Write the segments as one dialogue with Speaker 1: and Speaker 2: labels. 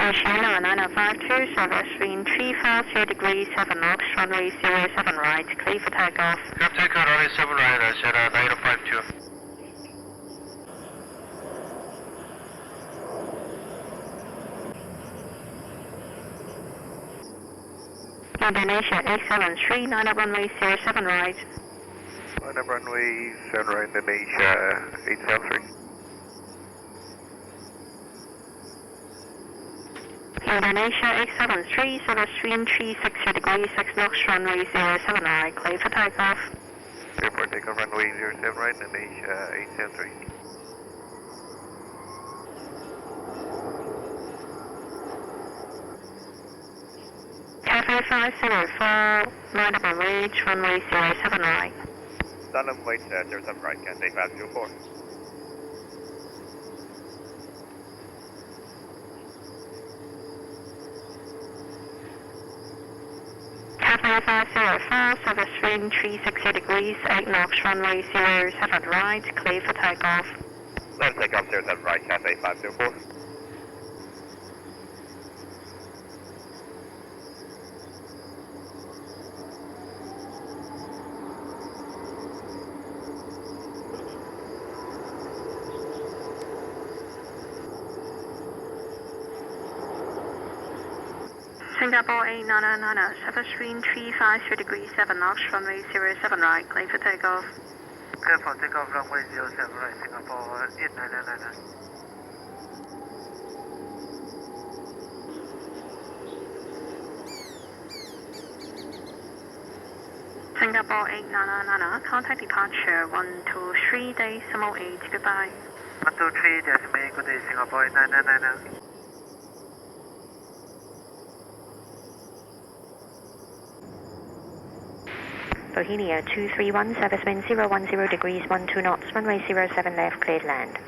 Speaker 1: Asia 9052, service wind 350 degrees 7 knots, runway 07 right, clear for takeoff.
Speaker 2: Clear for takeoff, runway 7 right, Asia 9052.
Speaker 1: Indonesia 873, line up runway 07 right.
Speaker 2: Line up runway 7 right, Indonesia 873.
Speaker 1: Indonesia 873, service wind 360 degrees 6 knots, runway 07 right, clear for takeoff.
Speaker 2: Clear for takeoff, runway 07 right, Indonesia 873.
Speaker 1: Cathay 504, line up on reach, runway 07 right.
Speaker 2: Line wait 07 right, Cathay 504.
Speaker 1: Cathay 504, service wind 360 degrees 8 knots, runway 07 right, clear for takeoff.
Speaker 2: Let us take off 07 right, Cathay 504.
Speaker 1: Singapore 8990, service wind 350 degrees 7 knots, runway 07 right, clear for takeoff.
Speaker 2: Clear for takeoff, runway 07 right, Singapore 8990.
Speaker 1: Singapore 8990, contact departure 123 decimal 8, goodbye.
Speaker 2: 123 decimal 8, good day, Singapore 8990.
Speaker 1: Bohemia 231, service wind 010 degrees 12 knots, runway 07 left, cleared land.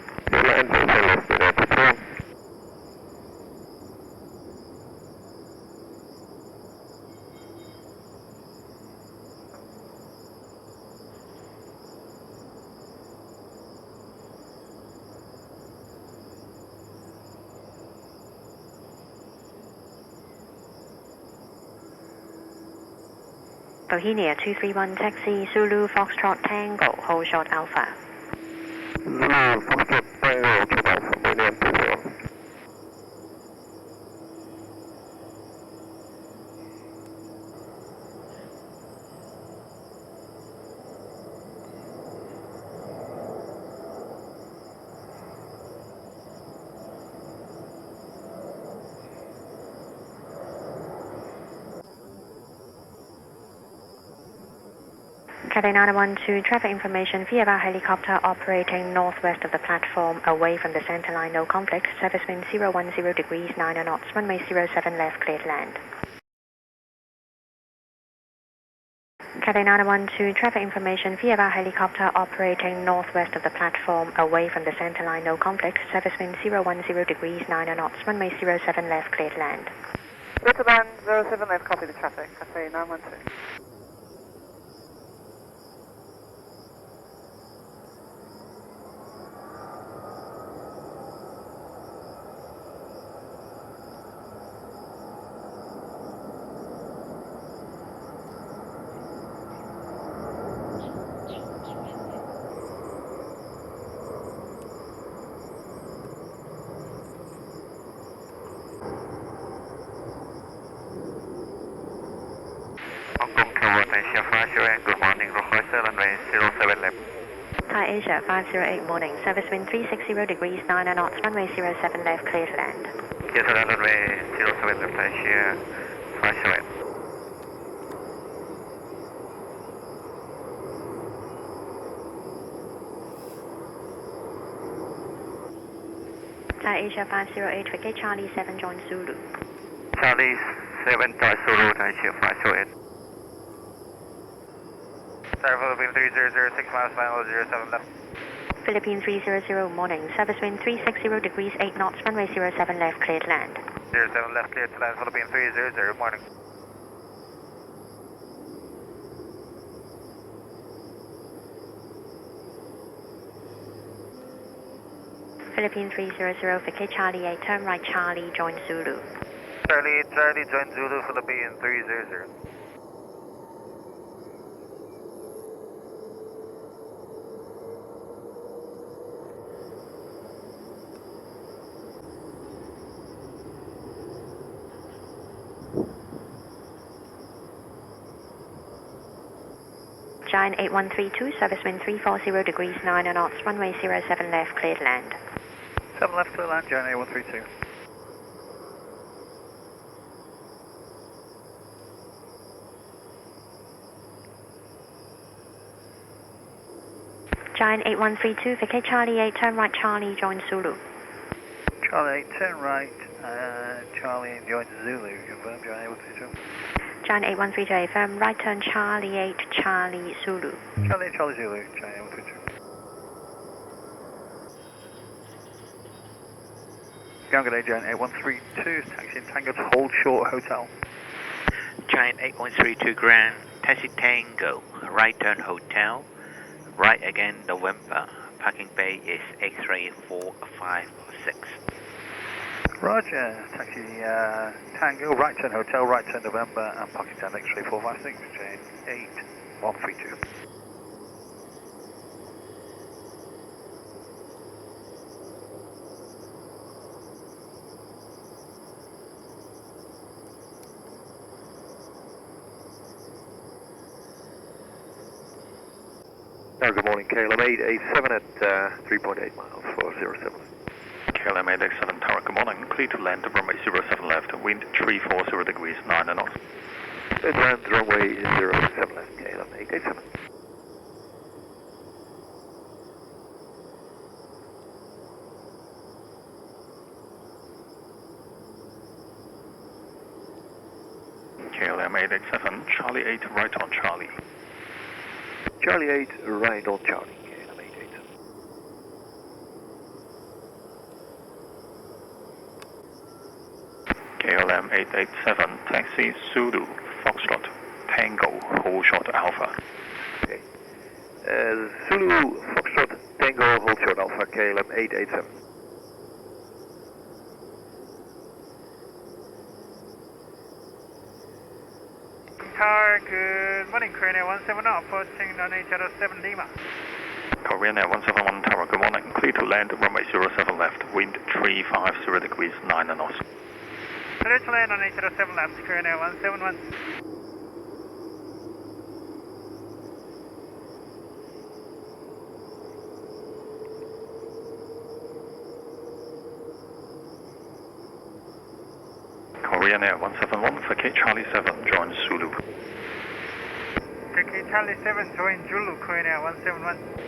Speaker 1: Bohemia 231, taxi Zulu Foxtrot Tango, hold short Alpha.
Speaker 2: Zulu Foxtrot Tango, check out from Bohemia 20.
Speaker 1: Cathay 912, traffic information via our helicopter operating northwest of the platform, away from the center line, no conflict, service wind 010 degrees 9 knots, runway 07 left, cleared land. Cathay 912, traffic information via our helicopter operating northwest of the platform, away from the center line, no conflict, service wind 010 degrees 9 knots, runway 07 left, cleared land.
Speaker 3: Delta band 07 left, copy the traffic, Cathay 912.
Speaker 2: Hong Kong Tower, Asia 508, good morning, Rochester, runway 07 left.
Speaker 1: Thai Asia 508, morning, service wind 360 degrees 9 knots, runway 07 left, cleared land.
Speaker 2: Clear to land, runway 07 left, Asia 508.
Speaker 1: Thai Asia 508, forget Charlie 7, join Zulu.
Speaker 2: Charlie 7, Thai Zulu, Asia 508. Sorry, Philippine 3006 miles, final 07 left.
Speaker 1: Philippine 300, morning, service wind 360 degrees 8 knots, runway 07 left, cleared land.
Speaker 2: 07 left, clear to land, Philippine 300, morning.
Speaker 1: Philippine 300 for K Charlie 8, turn right Charlie, join Zulu.
Speaker 2: Charlie, Charlie, join Zulu, Philippine 300.
Speaker 1: Giant 8132, service wind 340 degrees 9 knots, runway 07 left, cleared land.
Speaker 2: 7 left, clear land, Giant 8132.
Speaker 1: Giant 8132 for K Charlie 8, turn right Charlie, join Zulu.
Speaker 2: Charlie 8, turn right, Charlie, join Zulu, confirm, Giant 8132.
Speaker 1: Giant 8132, firm right turn Charlie 8, Charlie, Zulu.
Speaker 2: Charlie, Charlie, Zulu, Giant 8132. Good day, Giant 8132, taxi in Tango to Hold Short Hotel.
Speaker 4: Giant 8132 Grand, taxi Tango, right turn hotel, right again November, parking bay is X-ray 456.
Speaker 2: Roger, taxi Tango, right turn hotel, right turn November, and parking down X-ray 456, Giant 8132. Good morning, KLM 887 at 3.8 miles for 07.
Speaker 5: KLM 887 Tower, good morning. Clear to land, runway 07 left, wind 340 degrees 9 knots.
Speaker 2: Land runway 07 left, KLM 887.
Speaker 5: KLM 887, Charlie 8, right on Charlie.
Speaker 2: Charlie 8, right on Charlie, KLM 887.
Speaker 5: KLM 887, taxi Zulu, Foxtrot, Tango, Hold Short Alpha.
Speaker 2: Okay. Zulu, Foxtrot, Tango, Hold Short Alpha, KLM 887.
Speaker 3: Tower, good morning, Korean Air 170, approaching non-HRO 7 Lima.
Speaker 5: Korean Air 171 Tower, good morning. Clear to land, runway 07 left, wind 350 degrees 9 knots.
Speaker 3: Clear to land on HRO 7 left, Korean Air 171.
Speaker 5: Korean Air 171 for K Charlie 7, join Zulu.
Speaker 3: K Charlie 7, join Zulu, Korean Air 171.